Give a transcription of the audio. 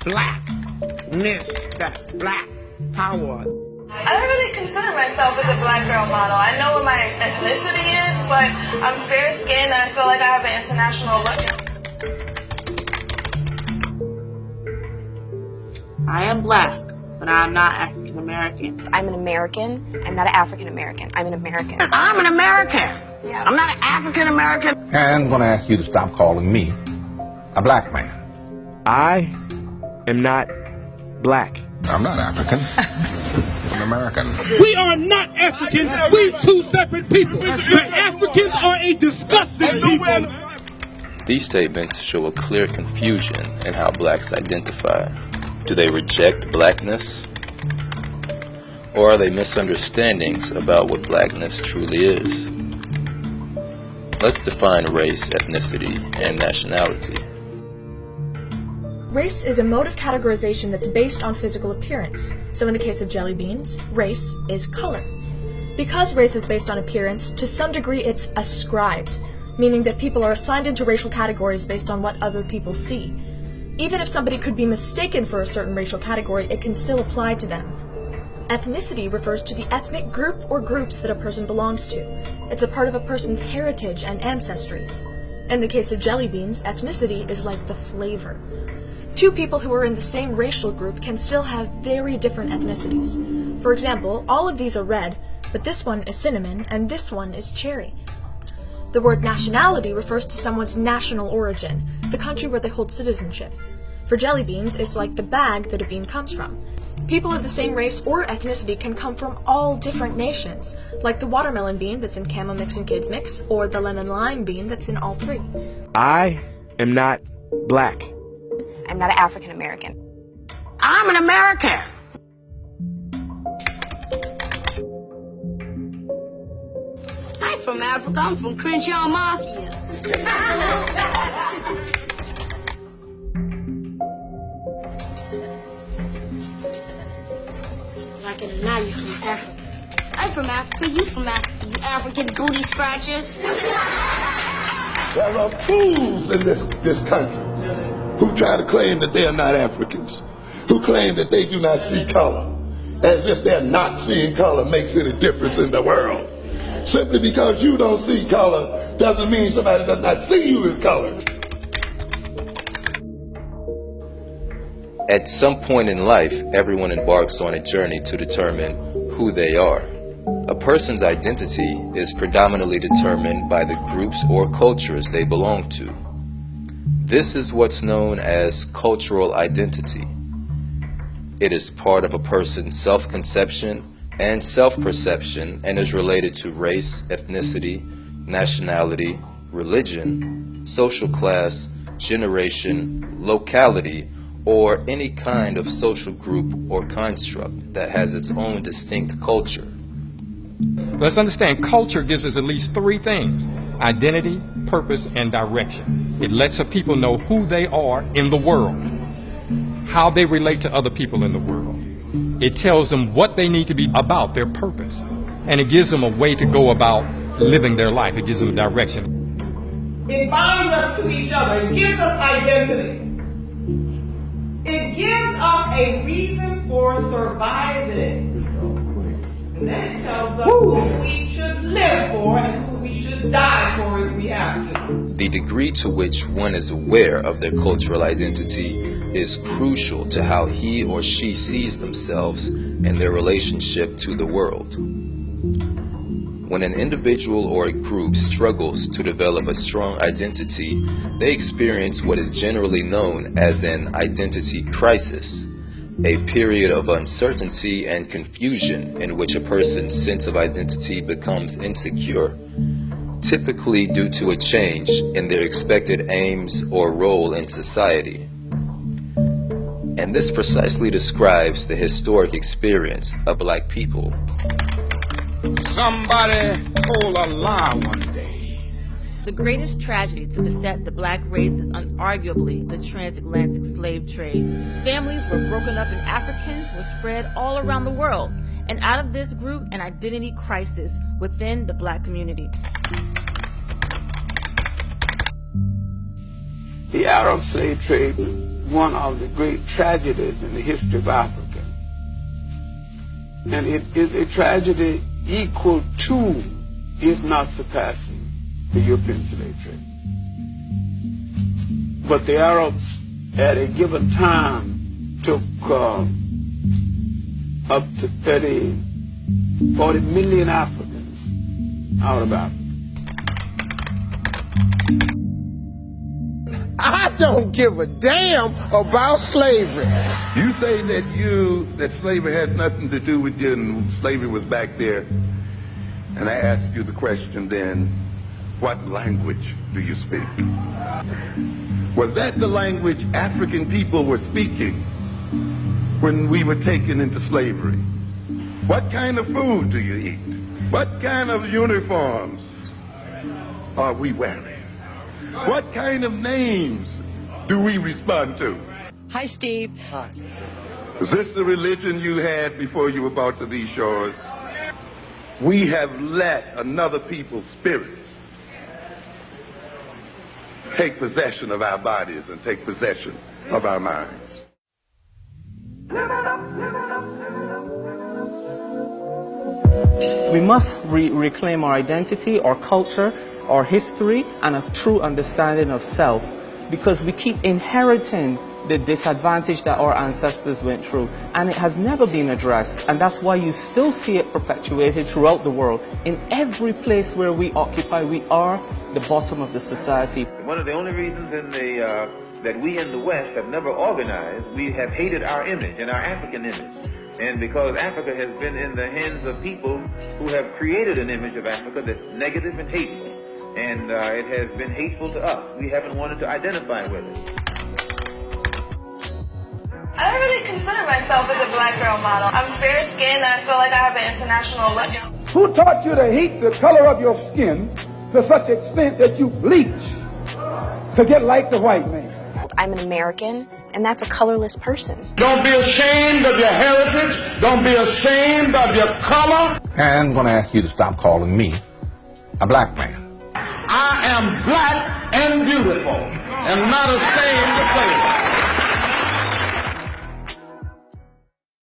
blackness, that black power. I don't really consider myself as a black girl model. I know what my ethnicity is, but I'm fair-skinned and I feel like I have an international look. I am black, but I'm not African American. I'm an American. I'm not an African American. I'm an American. I'm an American. Yeah. I'm not an African American. And I'm going to ask you to stop calling me a black man. I am not black. I'm not African. I'm American. We are not Africans. We two separate people. The Africans are a disgusting people. These statements show a clear confusion in how blacks identify. Do they reject blackness? Or are they misunderstandings about what blackness truly is? Let's define race, ethnicity, and nationality. Race is a mode of categorization that's based on physical appearance. So in the case of jelly beans, race is color. Because race is based on appearance, to some degree it's ascribed, meaning that people are assigned into racial categories based on what other people see. Even if somebody could be mistaken for a certain racial category, it can still apply to them. Ethnicity refers to the ethnic group or groups that a person belongs to. It's a part of a person's heritage and ancestry. In the case of jelly beans, ethnicity is like the flavor. Two people who are in the same racial group can still have very different ethnicities. For example, all of these are red, but this one is cinnamon and this one is cherry. The word nationality refers to someone's national origin, the country where they hold citizenship. For jelly beans, it's like the bag that a bean comes from. People of the same race or ethnicity can come from all different nations, like the watermelon bean that's in Camo Mix and Kids Mix, or the lemon lime bean that's in all three. I am not black. I'm not an African American. I'm an American. I'm from Africa. I'm from Crenshaw Mafia. Like in the 90s from Africa. I'm from Africa. You from Africa. You African booty scratcher. There are fools in this country who try to claim that they are not Africans, who claim that they do not see color, as if their not seeing color makes any difference in the world. Simply because you don't see color doesn't mean somebody does not see you as color. At some point in life, everyone embarks on a journey to determine who they are. A person's identity is predominantly determined by the groups or cultures they belong to. This is what's known as cultural identity. It is part of a person's self-conception and self-perception and is related to race, ethnicity, nationality, religion, social class, generation, locality, or any kind of social group or construct that has its own distinct culture. Let's understand, culture gives us at least three things: identity, purpose, and direction. It lets people know who they are in the world, how they relate to other people in the world. It tells them what they need to be about, their purpose. And it gives them a way to go about living their life. It gives them a direction. It binds us to each other. It gives us identity. It gives us a reason for surviving. And then it tells us who we should live for and who we should die for if we have to. The degree to which one is aware of their cultural identity is crucial to how he or she sees themselves and their relationship to the world. When an individual or a group struggles to develop a strong identity, they experience what is generally known as an identity crisis, a period of uncertainty and confusion in which a person's sense of identity becomes insecure, typically due to a change in their expected aims or role in society. And this precisely describes the historic experience of black people. Somebody told a lie one day. The greatest tragedy to beset the black race is unarguably the transatlantic slave trade. Families were broken up and Africans were spread all around the world. And out of this grew an identity crisis within the black community. The Arab slave trade one of the great tragedies in the history of Africa. And it is a tragedy equal to, if not surpassing, the European slave trade. But the Arabs at a given time took up to 40 million Africans out of Africa. I don't give a damn about slavery. You say that slavery has nothing to do with you and slavery was back there. And I ask you the question then, what language do you speak? Was that the language African people were speaking when we were taken into slavery? What kind of food do you eat? What kind of uniforms are we wearing? What kind of names do we respond to? Hi, Steve. Hi. Is this the religion you had before you were brought to these shores? We have let another people's spirit take possession of our bodies and take possession of our minds. We must reclaim our identity, our culture, our history, and a true understanding of self, because we keep inheriting the disadvantage that our ancestors went through, and it has never been addressed, and that's why you still see it perpetuated throughout the world. In every place where we occupy, we are the bottom of the society. One of the only reasons that we in the West have never organized, we have hated our image and our African image. And because Africa has been in the hands of people who have created an image of Africa that's negative and hateful, and it has been hateful to us. We haven't wanted to identify with it. I don't really consider myself as a black girl model. I'm fair-skinned and I feel like I have an international look. Who taught you to hate the color of your skin to such extent that you bleach to get like the white man? I'm an American, and that's a colorless person. Don't be ashamed of your heritage. Don't be ashamed of your color. And I'm going to ask you to stop calling me a black man. I am black and beautiful and not ashamed to say it.